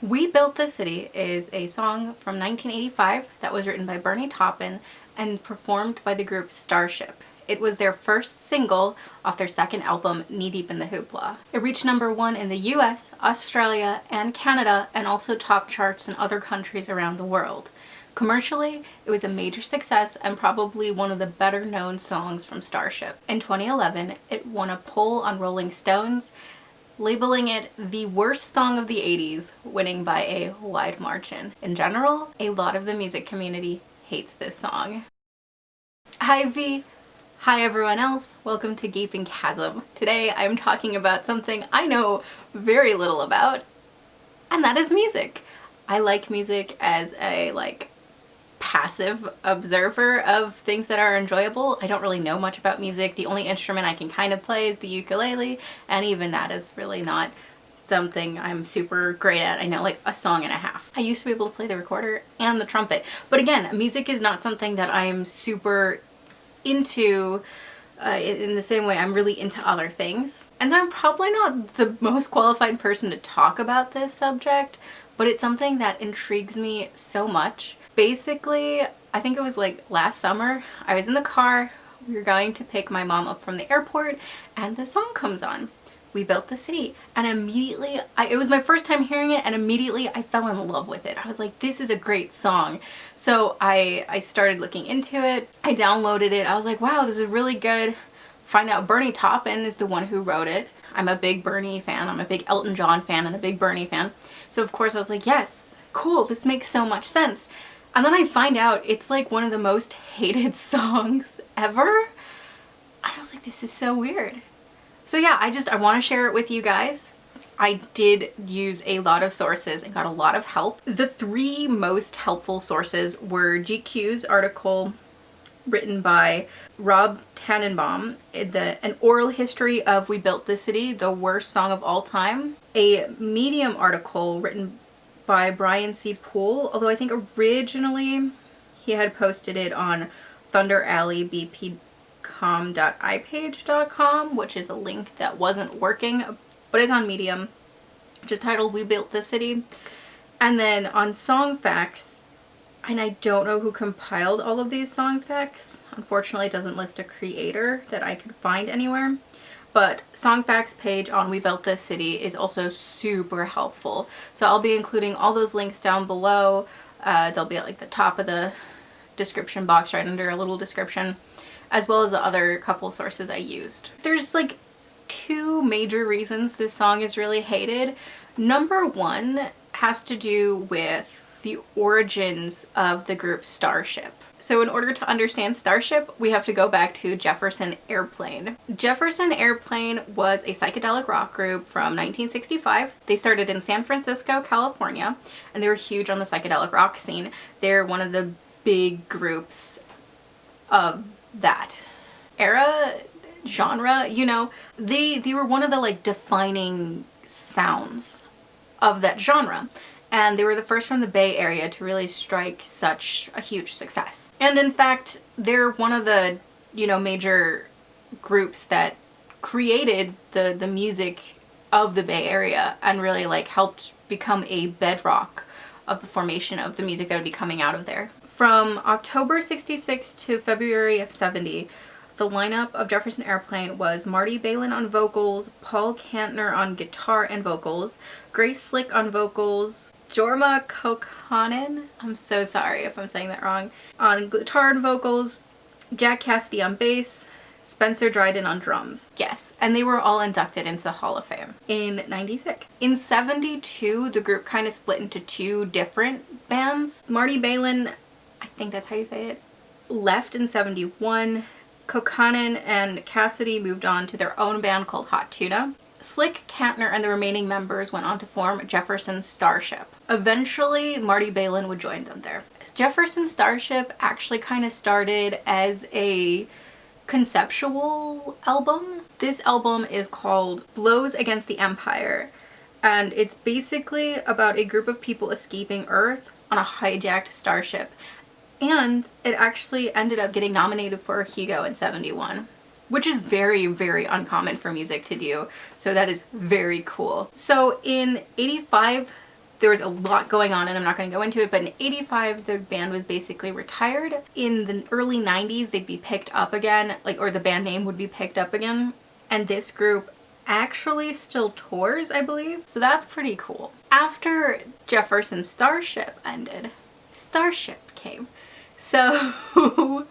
We Built This City is a song from 1985 that was written by Bernie Taupin and performed by the group Starship. It was their first single off their second album, Knee Deep in the Hoopla. It reached #1 in the US, Australia, and Canada, and also top charts in other countries around the world. Commercially, it was a major success and probably one of the better known songs from Starship. In 2011, it won a poll on Rolling Stones, labeling it the worst song of the 80s, winning by a wide margin. In general, a lot of the music community hates this song. Hi V! Hi everyone else, welcome to Gaping Chasm. Today I'm talking about something I know very little about, and that is music. I like music as a passive observer of things that are enjoyable. I don't really know much about music. The only instrument I can kind of play is the ukulele, and even that is really not something I'm super great at. I know like a song and a half. I used to be able to play the recorder and the trumpet, but again, music is not something that I'm super into in the same way I'm really into other things. And so I'm probably not the most qualified person to talk about this subject, but it's something that intrigues me so much. Basically, I think it was like last summer, I was in the car, we were going to pick my mom up from the airport, and the song comes on, We Built the City, and immediately, it was my first time hearing it, and immediately I fell in love with it. I was like, this is a great song. So I started looking into it, I downloaded it, I was like, wow, this is really good. Find out Bernie Taupin is the one who wrote it. I'm a big Bernie fan, I'm a big Elton John fan and a big Bernie fan. So of course I was like, yes, cool, this makes so much sense. And then I find out it's like one of the most hated songs ever. And I was like, this is so weird. So yeah, I want to share it with you guys. I did use a lot of sources and got a lot of help. The three most helpful sources were GQ's article written by Rob Tannenbaum, an oral history of We Built This City, the worst song of all time. A Medium article written by Brian C. Poole, although I think originally he had posted it on thunderalley.bpcom.ipage.com, which is a link that wasn't working, but it's on Medium, just titled We Built This City. And then on Songfacts, and I don't know who compiled all of these Songfacts. Unfortunately, it doesn't list a creator that I could find anywhere. But Songfacts page on We Built This City is also super helpful. So I'll be including all those links down below. They'll be at like the top of the description box, right under a little description, as well as the other couple sources I used. There's like two major reasons this song is really hated. Number one has to do with the origins of the group Starship. So in order to understand Starship, we have to go back to Jefferson Airplane. Jefferson Airplane was a psychedelic rock group from 1965. They started in San Francisco, California, and they were huge on the psychedelic rock scene. They're one of the big groups of that era, genre, you know. They were one of the like defining sounds of that genre. And they were the first from the Bay Area to really strike such a huge success. And in fact, they're one of the, major groups that created the music of the Bay Area and really like helped become a bedrock of the formation of the music that would be coming out of there. From October 66 to February of 70, the lineup of Jefferson Airplane was Marty Balin on vocals, Paul Kantner on guitar and vocals, Grace Slick on vocals, Jorma Kaukonen, I'm so sorry if I'm saying that wrong, on guitar and vocals, Jack Cassidy on bass, Spencer Dryden on drums. Yes, and they were all inducted into the Hall of Fame in 96. In 72, the group kind of split into two different bands. Marty Balin, I think that's how you say it, left in 71. Kaukonen and Cassidy moved on to their own band called Hot Tuna. Slick, Kantner, and the remaining members went on to form Jefferson Starship. Eventually, Marty Balin would join them there. Jefferson Starship actually kind of started as a conceptual album. This album is called Blows Against the Empire, and it's basically about a group of people escaping Earth on a hijacked starship. And it actually ended up getting nominated for a Hugo in 71. which is very, very uncommon for music to do. So that is very cool. So in 85, there was a lot going on and I'm not going to go into it, but in 85 the band was basically retired. In the early 90s they'd be picked up again, like, or the band name would be picked up again, and this group actually still tours, I believe. So that's pretty cool. After Jefferson Starship ended, Starship came. So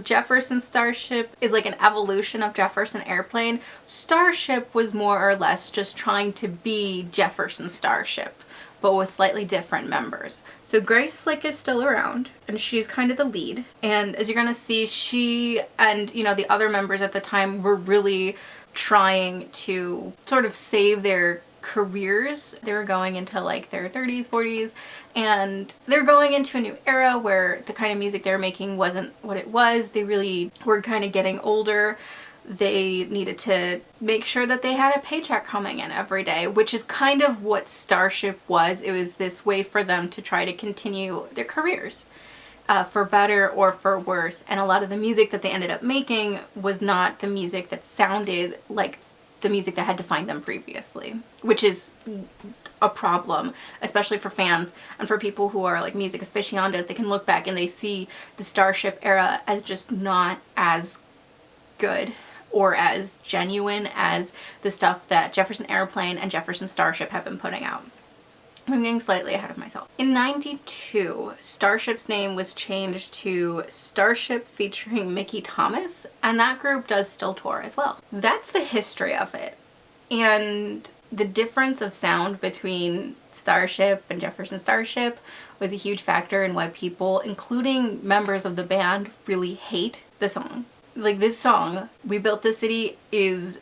Jefferson Starship is like an evolution of Jefferson Airplane. Starship was more or less just trying to be Jefferson Starship, but with slightly different members. So Grace Slick is still around, and she's kind of the lead. And as you're gonna see, she and, you know, the other members at the time were really trying to sort of save their careers. They were going into like their 30s, 40s, and they're going into a new era where the kind of music they were making wasn't what it was. They really were kind of getting older. They needed to make sure that they had a paycheck coming in every day, which is kind of what Starship was. It was this way for them to try to continue their careers, for better or for worse. And a lot of the music that they ended up making was not the music that sounded like the music that had defined them previously, which is a problem, especially for fans and for people who are like music aficionados. They can look back and they see the Starship era as just not as good or as genuine as the stuff that Jefferson Airplane and Jefferson Starship have been putting out. I'm getting slightly ahead of myself. In 92, Starship's name was changed to Starship featuring Mickey Thomas, and that group does still tour as well. That's the history of it. And the difference of sound between Starship and Jefferson Starship was a huge factor in why people, including members of the band, really hate the song. Like, this song, We Built This City, is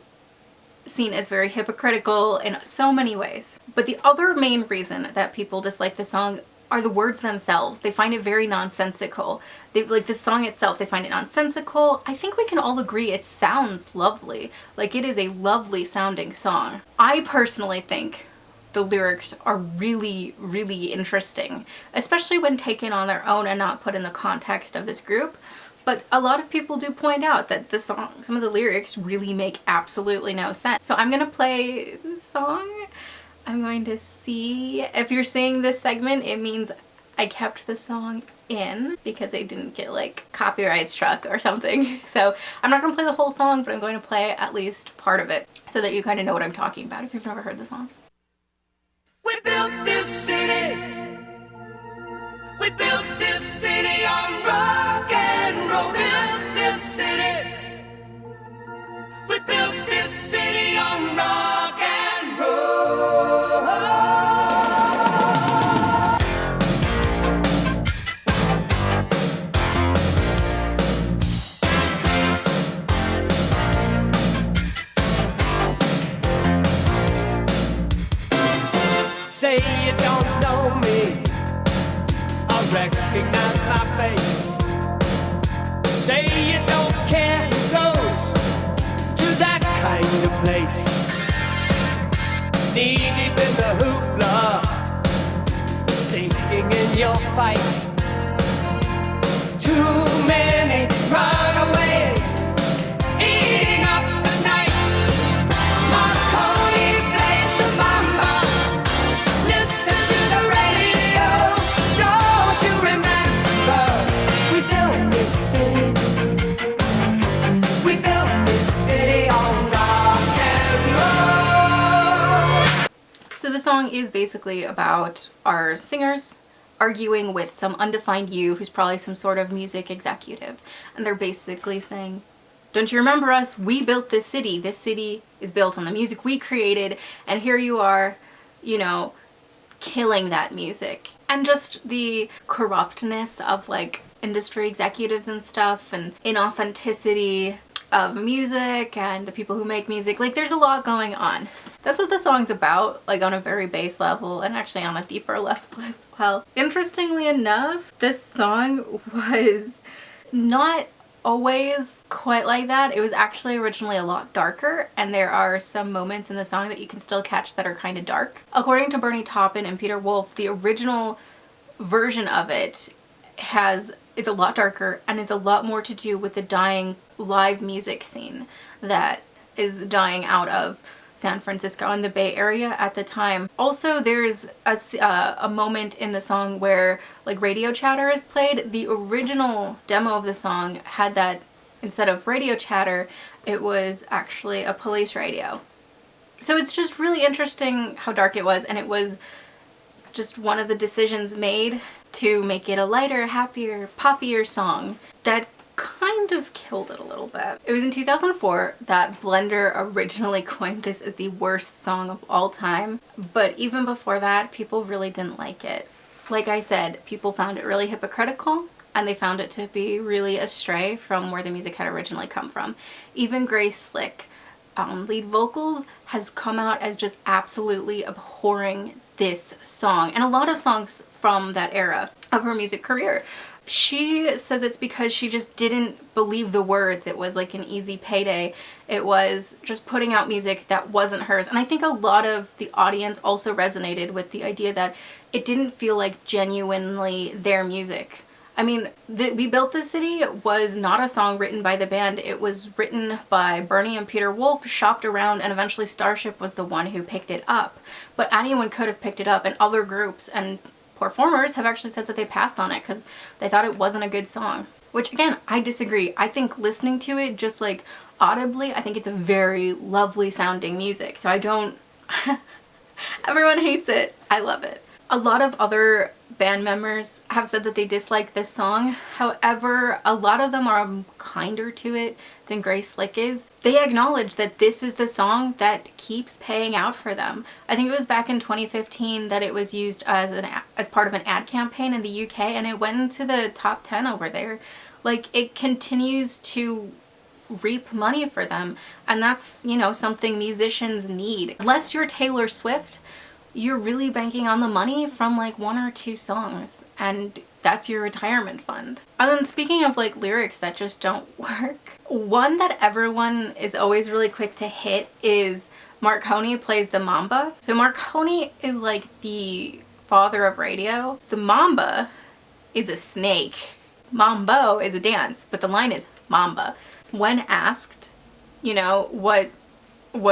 seen as very hypocritical in so many ways. But the other main reason that people dislike the song are the words themselves. They find it very nonsensical. They like the song itself, they find it nonsensical. I think we can all agree it sounds lovely. Like, it is a lovely sounding song. I personally think the lyrics are really, really interesting, especially when taken on their own and not put in the context of this group. But a lot of people do point out that the song, some of the lyrics really make absolutely no sense. So I'm gonna play the song. I'm going to see if you're seeing this segment, it means I kept the song in because they didn't get like copyright struck or something. So I'm not gonna play the whole song, but I'm going to play at least part of it so that you kind of know what I'm talking about if you've never heard the song. We built this city. We built this city on rock and roll. Built this city. We built this city on rock and roll. Say you don't know me, I recognize my face. Say you don't care who goes to that kind of place. Knee deep in the hoopla, sinking in your fight. Too many runaways eating up the night. Marconi plays the mambo. Listen to the radio. Don't you remember? We built this city. We built this city on rock and roll. So the song is basically about our singers arguing with some undefined you who's probably some sort of music executive. And they're basically saying, don't you remember us? We built this city. This city is built on the music we created, and here you are, you know, killing that music. And just the corruptness of like industry executives and stuff, and inauthenticity of music and the people who make music. Like, there's a lot going on. That's what the song's about, like on a very base level and actually on a deeper level as well. Interestingly enough, this song was not always quite like that. It was actually originally a lot darker, and there are some moments in the song that you can still catch that are kind of dark. According to Bernie Taupin and Peter Wolf, the original version of it it's a lot darker, and it's a lot more to do with the dying live music scene that is dying out of San Francisco and the Bay Area at the time. Also, there's a moment in the song where like radio chatter is played. The original demo of the song had that, instead of radio chatter, it was actually a police radio. So it's just really interesting how dark it was, and it was just one of the decisions made to make it a lighter, happier, poppier song that kind of killed it a little bit. It was in 2004 that Blender originally coined this as the worst song of all time, but even before that, people really didn't like it. Like I said, people found it really hypocritical, and they found it to be really astray from where the music had originally come from. Even Grace Slick, lead vocals, has come out as just absolutely abhorring this song and a lot of songs from that era of her music career. She says it's because she just didn't believe the words. It was like an easy payday. It was just putting out music that wasn't hers. And I think a lot of the audience also resonated with the idea that it didn't feel like genuinely their music. I mean, We Built This City was not a song written by the band. It was written by Bernie and Peter Wolf, shopped around, and eventually Starship was the one who picked it up. But anyone could have picked it up, and other groups and performers have actually said that they passed on it because they thought it wasn't a good song. Which, again, I disagree. I think listening to it just like audibly, I think it's a very lovely sounding music. So I don't... Everyone hates it. I love it. A lot of other band members have said that they dislike this song. However, a lot of them are kinder to it than Grace Slick is. They acknowledge that this is the song that keeps paying out for them. I think it was back in 2015 that it was used as part of an ad campaign in the UK, and it went into the top 10 over there. Like, it continues to reap money for them, and that's, you know, something musicians need. Unless you're Taylor Swift, you're really banking on the money from like 1 or 2 songs, and that's your retirement fund. And then speaking of like lyrics that just don't work, one that everyone is always really quick to hit is Marconi plays the Mamba. So Marconi is like the father of radio. The Mamba is a snake. Mambo is a dance, but the line is Mamba. When asked, you know, what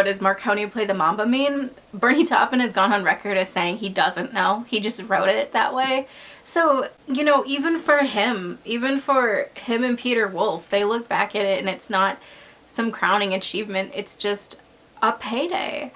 does Marconi play the Mamba mean? Bernie Taupin has gone on record as saying he doesn't know. He just wrote it that way. So, you know, even for him and Peter Wolf, they look back at it and it's not some crowning achievement. It's just a payday.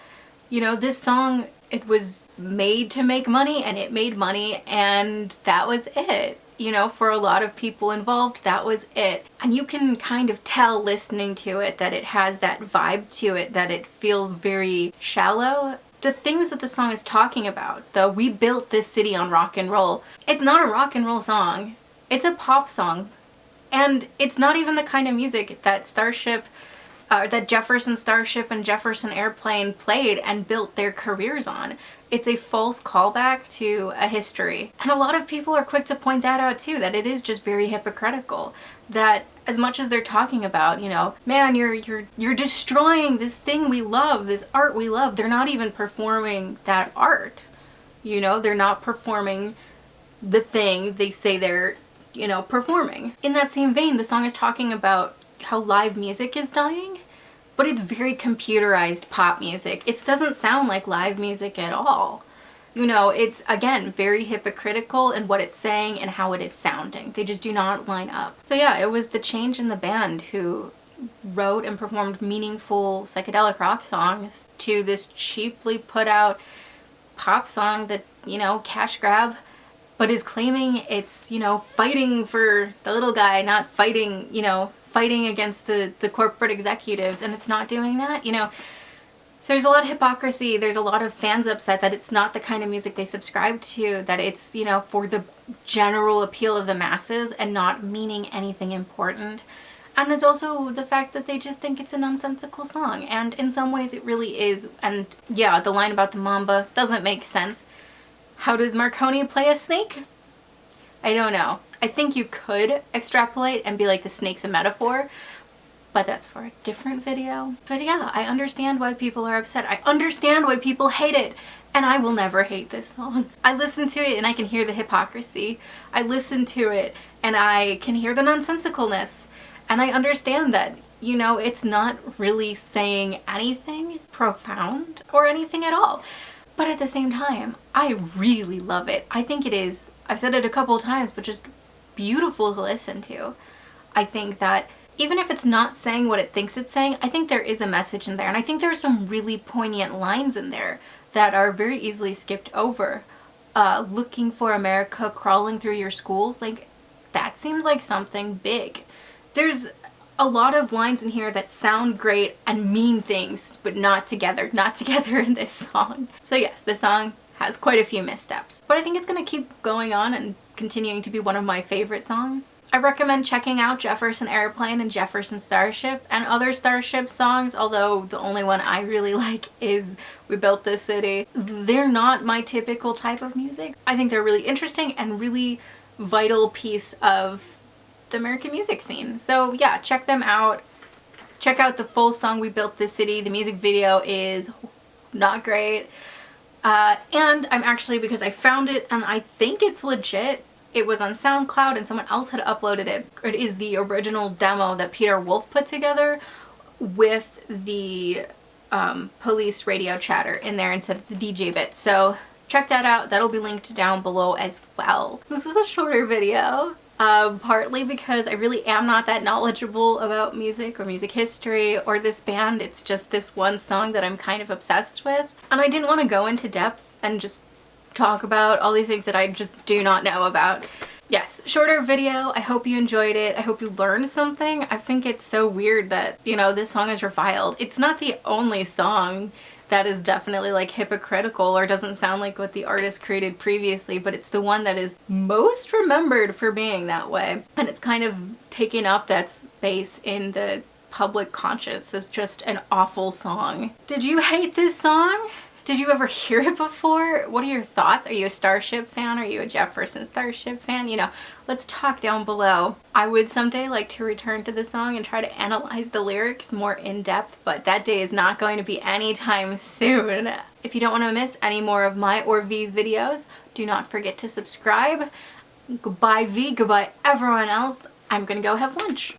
You know, this song, it was made to make money, and it made money, and that was it. You know, for a lot of people involved, that was it. And you can kind of tell listening to it that it has that vibe to it, that it feels very shallow. The things that the song is talking about, the We Built This City on Rock and Roll, it's not a rock and roll song. It's a pop song. And it's not even the kind of music that that Jefferson Starship and Jefferson Airplane played and built their careers on. It's a false callback to a history. And a lot of people are quick to point that out too, that it is just very hypocritical. That as much as they're talking about, you know, man, you're destroying this thing we love, this art we love, they're not even performing that art. You know, they're not performing the thing they say they're, you know, performing. In that same vein, the song is talking about how live music is dying, but it's very computerized pop music. It doesn't sound like live music at all. You know, it's, again, very hypocritical in what it's saying and how it is sounding. They just do not line up. So yeah, it was the Change in the band who wrote and performed meaningful psychedelic rock songs to this cheaply put out pop song that, you know, cash grab, but is claiming it's, you know, fighting for the little guy, not fighting, you know, fighting against the corporate executives, and it's not doing that, you know. So there's a lot of hypocrisy. There's a lot of fans upset that it's not the kind of music they subscribe to, that it's, you know, for the general appeal of the masses and not meaning anything important. And it's also the fact that they just think it's a nonsensical song, and in some ways it really is. And yeah, the line about the Mamba doesn't make sense. How does Marconi play a snake? I don't know. I think you could extrapolate and be like the snake's a metaphor, but that's for a different video. But yeah, I understand why people are upset. I understand why people hate it, and I will never hate this song. I listen to it and I can hear the hypocrisy. I listen to it and I can hear the nonsensicalness, and I understand that You know, it's not really saying anything profound or anything at all. But at the same time, I really love it. I think it is, I've said it a couple of times, but just beautiful to listen to. I think that even if it's not saying what it thinks it's saying, I think there is a message in there. And I think there's some really poignant lines in there that are very easily skipped over. Looking for America, crawling through your schools, like that seems like something big. There's a lot of lines in here that sound great and mean things, but not together in this song. So yes, this song has quite a few missteps, but I think it's gonna keep going on and continuing to be one of my favorite songs. I recommend checking out Jefferson Airplane and Jefferson Starship and other Starship songs, although the only one I really like is We Built This City. They're not my typical type of music. I think they're really interesting and really vital piece of the American music scene. So yeah, check them out. Check out the full song We Built This City. The music video is not great. And I'm actually, because I found it and I think it's legit, it was on SoundCloud and someone else had uploaded it. It is the original demo that Peter Wolf put together with the Police radio chatter in there instead of the DJ bit. So check that out. That'll be linked down below as well. This was a shorter video. Partly because I really am not that knowledgeable about music or music history or this band. It's just this one song that I'm kind of obsessed with. And I didn't want to go into depth and just talk about all these things that I just do not know about. Yes, shorter video. I hope you enjoyed it. I hope you learned something. I think it's so weird that, you know, this song is reviled. It's not the only song that is definitely like hypocritical or doesn't sound like what the artist created previously, but it's the one that is most remembered for being that way. And it's kind of taking up that space in the public conscious as just an awful song. Did you hate this song? Did you ever hear it before? What are your thoughts? Are you a Starship fan? Are you a Jefferson Starship fan? You know, let's talk down below. I would someday like to return to the song and try to analyze the lyrics more in depth, but that day is not going to be anytime soon. If you don't want to miss any more of my or V's videos, do not forget to subscribe. Goodbye V, goodbye everyone else. I'm gonna go have lunch.